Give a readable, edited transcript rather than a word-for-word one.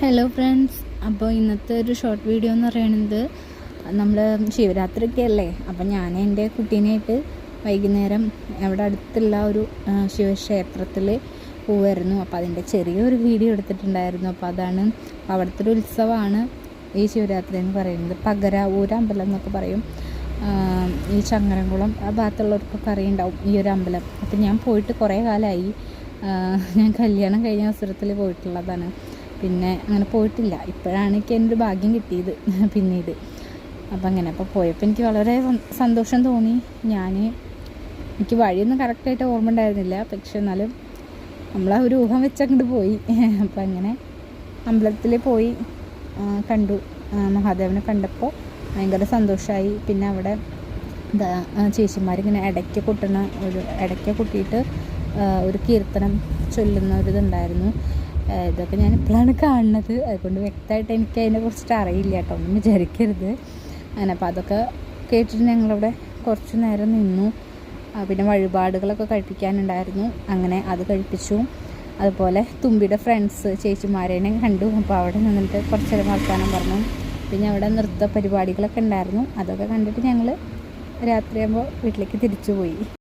Hello friends, അപ്പോൾ ഇന്നത്തെ ഒരു ഷോർട്ട് വീഡിയോ എന്ന് പറയുന്നത് നമ്മൾ ശിവരാത്രിയൊക്കെ അല്ലേ. അപ്പം ഞാൻ എൻ്റെ കുട്ടീനായിട്ട് വൈകുന്നേരം അവിടെ അടുത്തുള്ള ഒരു ശിവക്ഷേത്രത്തിൽ പോവുമായിരുന്നു. അപ്പോൾ അതിൻ്റെ ചെറിയൊരു വീഡിയോ എടുത്തിട്ടുണ്ടായിരുന്നു. അപ്പോൾ അതാണ് അവിടുത്തെ ഒരു ഉത്സവമാണ് ഈ ശിവരാത്രി എന്ന് പറയുന്നത്. പകരാവൂർ അമ്പലം എന്നൊക്കെ പറയും. ഈ ചങ്ങരംകുളം ആ ഭാഗത്തുള്ളവർക്കൊക്കെ അറിയുണ്ടാവും ഈ ഒരു അമ്പലം. അപ്പം ഞാൻ പോയിട്ട് കുറേ കാലമായി. ഞാൻ കല്യാണം കഴിഞ്ഞ അവസരത്തിൽ പോയിട്ടുള്ളതാണ്. പിന്നെ അങ്ങനെ പോയിട്ടില്ല. ഇപ്പോഴാണ് എനിക്ക് എൻ്റെ ഒരു ഭാഗ്യം കിട്ടിയത് പിന്നീട്. അപ്പോൾ പോയപ്പോൾ എനിക്ക് വളരെ സന്തോഷം തോന്നി. എനിക്ക് വഴിയൊന്നും കറക്റ്റായിട്ട് ഓർമ്മ ഉണ്ടായിരുന്നില്ല. പക്ഷെ എന്നാലും നമ്മളാ ഒരു ഊഹം വെച്ചങ്ങോട്ട് പോയി. അപ്പോൾ അങ്ങനെ അമ്പലത്തിൽ പോയി കണ്ടു. മഹാദേവനെ കണ്ടപ്പോൾ ഭയങ്കര സന്തോഷമായി. പിന്നെ അവിടെ ചേച്ചിമാരിങ്ങനെ ഇടയ്ക്ക് കൊട്ടിയിട്ട് ഒരു കീർത്തനം ചൊല്ലുന്ന ഒരിതുണ്ടായിരുന്നു. ഇതൊക്കെ ഞാൻ ഇപ്പോഴാണ് കാണുന്നത്. അതുകൊണ്ട് വ്യക്തമായിട്ട് എനിക്ക് അതിനെക്കുറിച്ചിട്ട് അറിയില്ല കേട്ടോ, ഒന്നും വിചാരിക്കരുത്. അപ്പോൾ അതൊക്കെ കേട്ടിട്ട് ഞങ്ങളവിടെ കുറച്ച് നേരം നിന്നു. പിന്നെ വഴിപാടുകളൊക്കെ കഴിപ്പിക്കാനുണ്ടായിരുന്നു. അങ്ങനെ അത് കഴിപ്പിച്ചു. അതുപോലെ തുമ്പിയുടെ ഫ്രണ്ട്സ് ചേച്ചിമാരേനെ കണ്ടു. അപ്പോൾ അവിടെ നിന്നിട്ട് കുറച്ച് നേരം വർത്താനം പറഞ്ഞു. പിന്നെ അവിടെ നൃത്ത പരിപാടികളൊക്കെ ഉണ്ടായിരുന്നു. അതൊക്കെ കണ്ടിട്ട് ഞങ്ങൾ രാത്രിയാകുമ്പോൾ വീട്ടിലേക്ക് തിരിച്ചു പോയി.